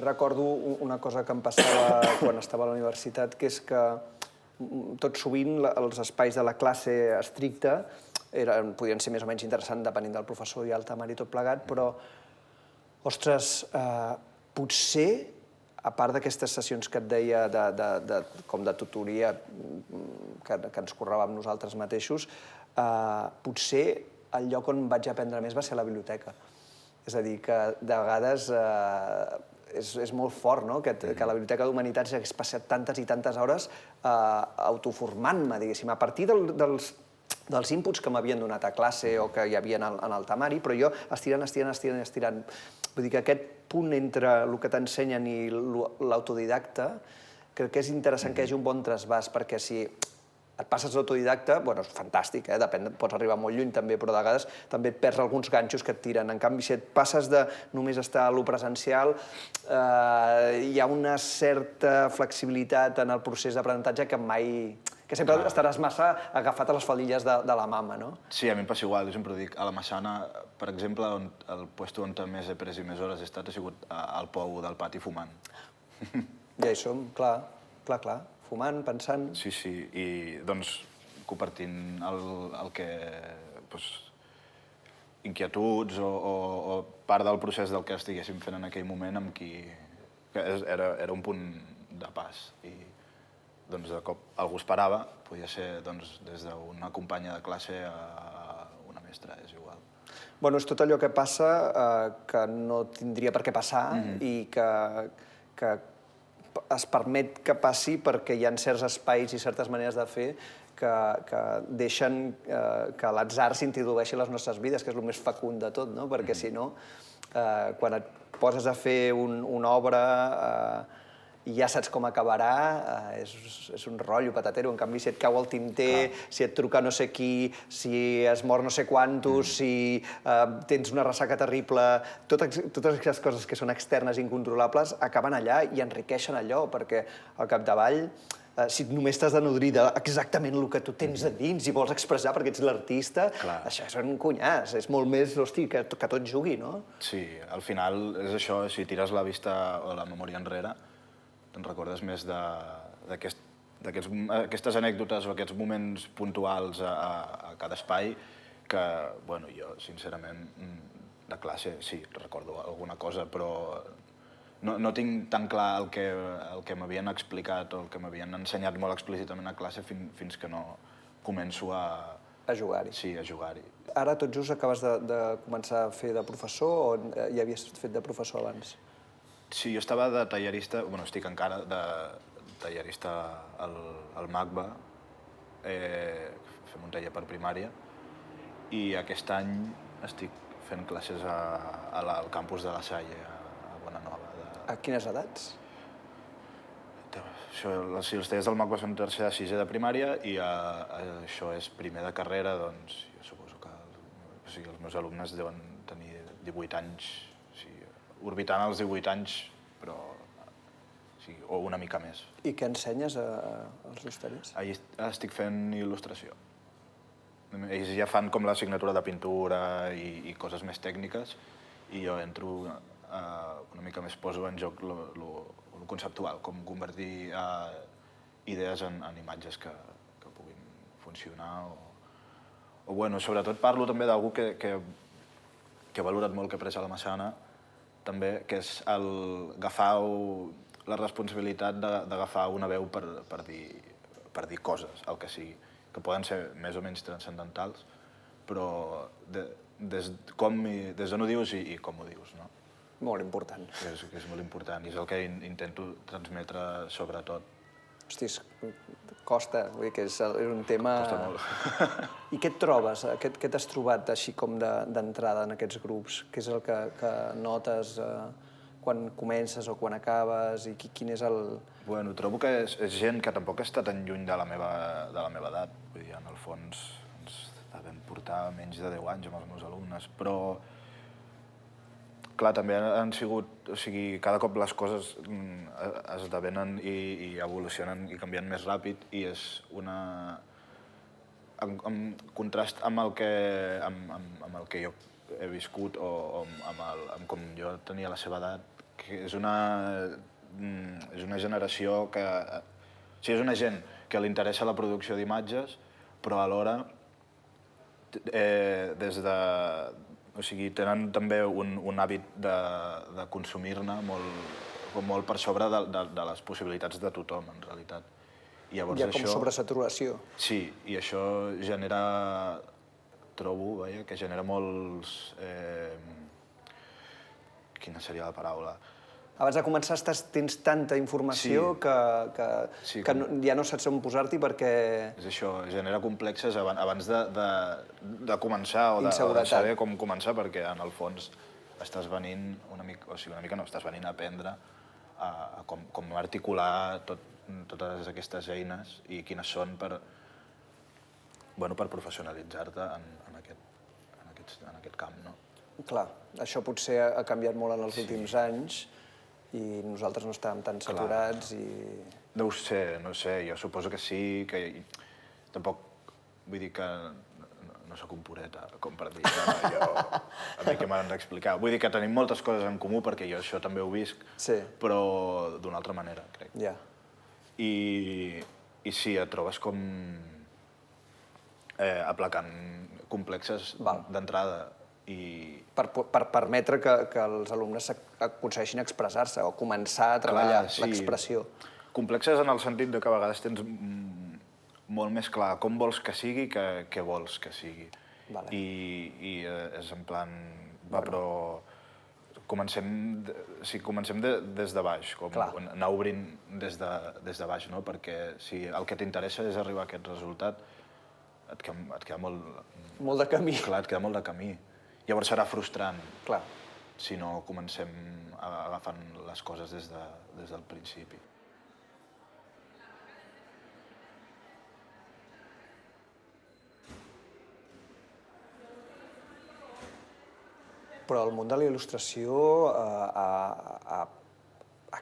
recordo una cosa que em passava quan estava a la universitat, que és que tot sovint els espais de la classe estricta podien ser més o menys interessants depenent del professor i el temari i tot plegat, però, ostres, potser, a part d'aquestes sessions que et deia com de tutoria que ens curràvem nosaltres mateixos, potser el lloc on vaig aprendre més va ser a la biblioteca. És a dir, que de vegades és molt fort, no?, que a la Biblioteca d'Humanitats hagués passat tantes i tantes hores autoformant-me, diguéssim, a partir dels inputs que m'havien donat a classe o que hi havia en el temari, però jo estirant. Vull dir que aquest punt entre el que t'ensenyen i l'autodidacta, crec que és interessant que hi hagi un bon trasbàs, perquè si et passes l'autodidacta, bueno, és fantàstic, depèn, pots arribar molt lluny també, però de vegades també et perds alguns ganxos que et tiren. En canvi, si et passes de només estar a lo presencial, hi ha una certa flexibilitat en el procés d'aprenentatge que sempre estaràs massa agafat a les faldilles de la mama, no? Sí, a mi em passa igual, jo sempre ho dic. A la Massana, per exemple, el lloc on més he pres i més hores he estat ha sigut al pou del pati fumant. Ja hi som, clar, fumant, pensant... Sí, i doncs compartint el que... inquietuds o part del procés del que estiguéssim fent en aquell moment amb qui... Era un punt de pas i doncs de cop algú esperava, podia ser des d'una companya de classe a una mestra, és igual. Bueno, és tot allò que passa que no tindria per què passar i que es permet que passi perquè hi ha certs espais i certes maneres de fer que deixen que l'atzar s'introdueixi a les nostres vides, que és el més fecund de tot, no? Perquè si no, quan et poses a fer una obra i ja saps com acabarà, és un rotllo patatero. En canvi, si et cau el tinter, si et truca no sé qui, si es mor no sé quantos, si tens una ressaca terrible, totes aquestes coses que són externes i incontrolables acaben allà i enriqueixen allò, perquè al capdavall, si només t'has de nodrir exactament el que tu tens a dins i vols expressar perquè ets l'artista, això és un cunyàs, és molt més, hosti, que tot jugui, no? Sí, al final és això, si tires la vista o la memòria enrere, te'n recordes més d'aquestes anècdotes o aquests moments puntuals a cada espai que, bueno, jo, sincerament, de classe sí, recordo alguna cosa, però no tinc tan clar el que m'havien explicat o el que m'havien ensenyat molt explícitament a classe fins que no començo a... A jugar-hi. Sí, a jugar-hi. Ara tot just acabes de començar a fer de professor o ja havies fet de professor abans? Sí, jo estava de tallerista, bueno, estic encara de tallerista al MACBA, fem un taller per primària, i aquest any estic fent classes al campus de la Salle, a Bonanova. A quines edats? Si els tallers del MACBA són tercer de sisè de primària i això és primer de carrera, doncs jo suposo que els meus alumnes deuen tenir 18 anys, orbitant els 18 anys, però o una mica més. I què ensenyes als dos tallers? Estic fent il·lustració. Ells ja fan com l'assignatura de pintura i coses més tècniques i jo entro una mica més, poso en joc lo conceptual, com convertir idees en imatges que puguin funcionar o bueno, sobretot parlo també d'algú que he valorat molt, que he pres a la Massana, també, que és agafar la responsabilitat d'agafar una veu per dir coses, el que sigui, que poden ser més o menys transcendentals, però des d'on ho dius i com ho dius, no? Molt important. És molt important i és el que intento transmetre sobretot. Hosti, costa, vull dir que és un tema... Costa molt. I què et trobes? Què t'has trobat així com d'entrada en aquests grups? Què és el que notes quan comences o quan acabes i quin és el... Bueno, trobo que és gent que tampoc està tan lluny de la meva edat. Vull dir, en el fons ens devem portar menys de 10 anys amb els meus alumnes, però clar, també han sigut... O sigui, cada cop les coses esdevenen i evolucionen i canvien més ràpid i és una... En contrast amb el que jo he viscut o amb com jo tenia la seva edat, és una generació que... O sigui, és una gent que li interessa la producció d'imatges, però alhora o sigui, tenen també un hàbit de consumir-ne molt per sobre de les possibilitats de tothom, en realitat. Hi ha com sobresaturació. Sí, i això genera, trobo, que genera molts... Quina seria la paraula? Abans de començar tens tanta informació que ja no saps on posar-t'hi perquè... És això, genera complexes abans de començar o de saber com començar, perquè en el fons estàs venint una mica no, estàs venint a aprendre com articular totes aquestes eines i quines són per professionalitzar-te en aquest camp, no? Clar, això potser ha canviat molt en els últims anys i nosaltres no estàvem tan saturats i... No ho sé, jo suposo que sí, que tampoc vull dir que no soc un pureta, com per dir, a mi què m'han d'explicar. Vull dir que tenim moltes coses en comú perquè jo això també ho visc, però d'una altra manera, crec. I sí, et trobes com aplacant complexes d'entrada. Per permetre que els alumnes aconsegueixin expressar-se o començar a treballar l'expressió. Complexes en el sentit que a vegades tens molt més clar com vols que sigui que què vols que sigui. I és en plan... però comencem des de baix, anar obrint des de baix, no? Perquè si el que t'interessa és arribar a aquest resultat, et queda molt... Molt de camí. Clar, et queda molt de camí. Llavors serà frustrant si no comencem agafant les coses des del principi. Però el món de la il·lustració ha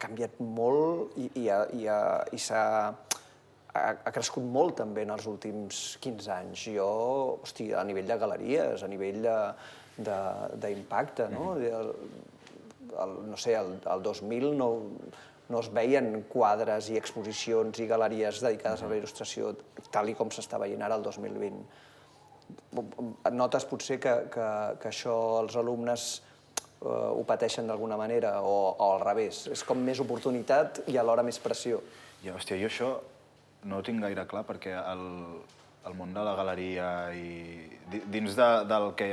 canviat molt i ha crescut molt també en els últims 15 anys. Jo, a nivell de galeries, a nivell d'impacte, no? No sé, el 2000 no es veien quadres i exposicions i galeries dedicades a la il·lustració tal com s'està veient ara el 2020. Notes potser que això els alumnes ho pateixen d'alguna manera o al revés? És com més oportunitat i alhora més pressió. Hòstia, jo això no ho tinc gaire clar perquè el món de la galeria i dins del que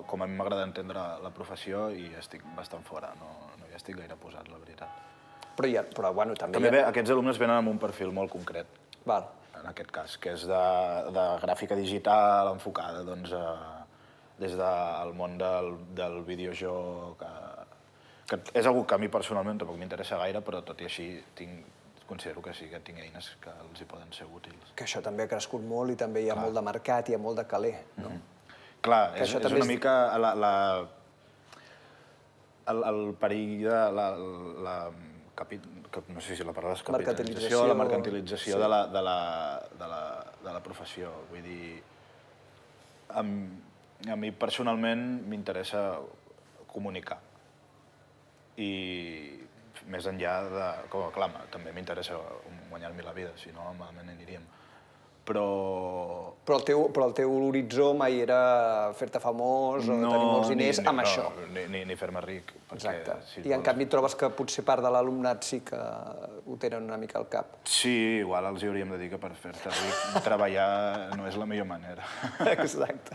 com a mi m'agrada entendre la professió i estic bastant fora, no hi estic gaire posat, la veritat. Però bueno, també... També aquests alumnes venen amb un perfil molt concret. Val. En aquest cas, que és de gràfica digital enfocada des del món del videojoc, que és algú que a mi personalment tampoc m'interessa gaire, però tot i així considero que sí que tinc eines que els hi poden ser útils. Que això també ha crescut molt i també hi ha molt de mercat, hi ha molt de caler, no? Clar, és una mica el perill de no sé si la paraula és capitalització, la mercantilització de la professió. Vull dir, a mi personalment m'interessa comunicar. I més enllà de... Clar, també m'interessa guanyar-me la vida, si no malament aniríem. Però el teu horitzó mai era fer-te famós o tenir molts diners amb això. Ni fer-me ric. Exacte. I en canvi trobes que potser part de l'alumnat sí que ho tenen una mica al cap. Sí, igual els hauríem de dir que per fer-te ric treballar no és la millor manera. Exacte.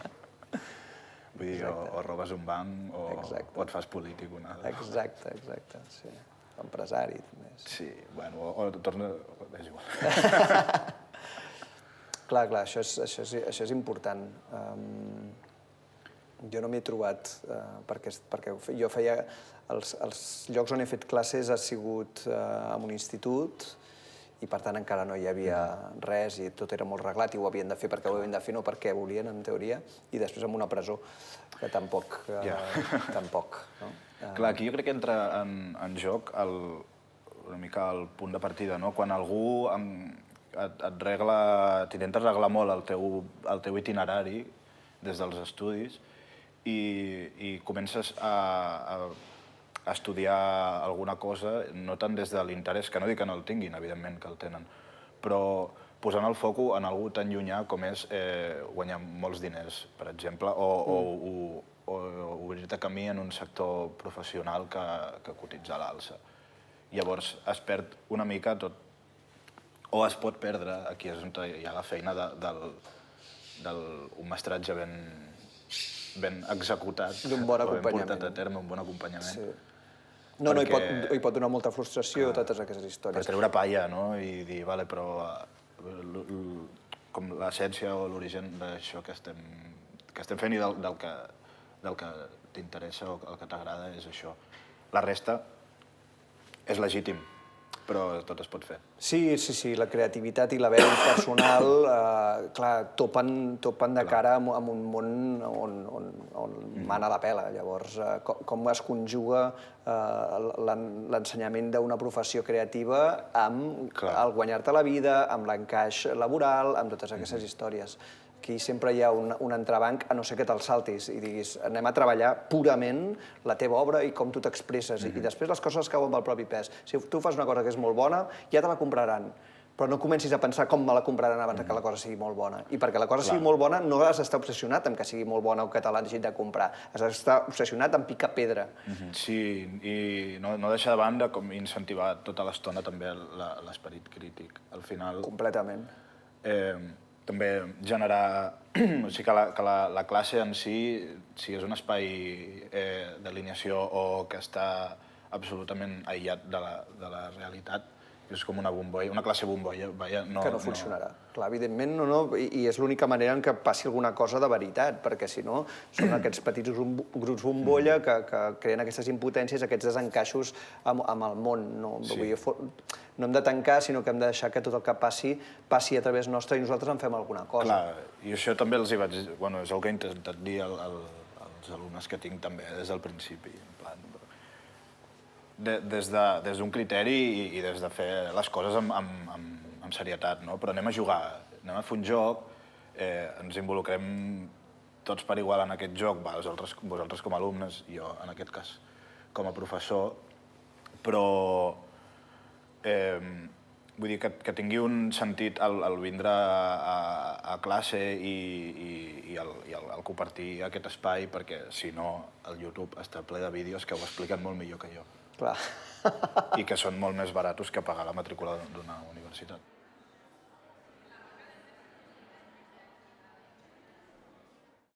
Vull dir, o robes un banc o et fas polític una altra. Exacte, sí. Empresari, també. Sí, bueno, o torna... és igual. Clar, això és important. Jo no m'hi he trobat, perquè jo feia... Els llocs on he fet classes ha sigut en un institut i, per tant, encara no hi havia res i tot era molt reglat i ho havien de fer perquè ho havien de fer, no perquè volien, en teoria, i després en una presó, que tampoc. Clar, aquí jo crec que entra en joc una mica el punt de partida, no? Quan algú t'intenta reglar molt el teu itinerari des dels estudis i comences a estudiar alguna cosa, no tant des de l'interès, que no dic que no el tinguin, evidentment que el tenen, però posant el foco en algú tan llunyà com és guanyar molts diners, per exemple, o obrir-te camí en un sector professional que cotitza a l'alça. Llavors es perd una mica tot, o es pot perdre, aquí és on hi ha la feina d'un mestratge ben executat, d'un bon ben acompanyament. portat a terme, un bon acompanyament. Sí. No, hi pot donar molta frustració, totes aquestes Per històries. treure palla, no? I dir, vale, però com l'essència o l'origen d'això que estem fent i del que t'interessa o el que t'agrada és això. La resta és legítim, però tot es pot fer. Sí, la creativitat i la veu personal, clar, topen de cara amb un món on mana la pela. Llavors, com es conjuga l'ensenyament d'una professió creativa amb el guanyar-te la vida, amb l'encaix laboral, amb totes aquestes històries. Aquí sempre hi ha un entrebanc, a no ser que te'l saltis i diguis anem a treballar purament la teva obra i com tu t'expresses. I després les coses cauen pel propi pes. Si tu fas una cosa que és molt bona, ja te la compraran. Però no comencis a pensar com me la compraran abans que la cosa sigui molt bona. I perquè la cosa sigui molt bona no has d'estar obsessionat amb que sigui molt bona o que te l'hagin de comprar. Has d'estar obsessionat amb picar pedra. Sí, i no deixar de banda com incentivar tota l'estona també l'esperit crític. Al final... Completament. També generar... O sigui que la classe en si és un espai d'alineació o que està absolutament aïllat de la realitat, és com una bombolla, una classe bombolla, que no funcionarà. Clar, evidentment, no, i és l'única manera en què passi alguna cosa de veritat, perquè si no són aquests petits grups bombolla que creen aquestes impotències, aquests desencaixos amb el món. No hem de tancar, sinó que hem de deixar que tot el que passi a través nostre i nosaltres en fem alguna cosa. Clar, i això també els hi vaig dir, bueno, és el que he intentat dir als alumnes que tinc també des del principi, en plan, des d'un criteri i des de fer les coses amb serietat, no? Però anem a jugar, anem a fer un joc, ens involucrem tots per igual en aquest joc, vosaltres com a alumnes, jo en aquest cas com a professor, però vull dir que tingui un sentit el vindre a classe i el compartir aquest espai, perquè si no el YouTube està ple de vídeos que ho expliquen molt millor que jo. Clar. I que són molt més barats que pagar la matrícula d'una universitat.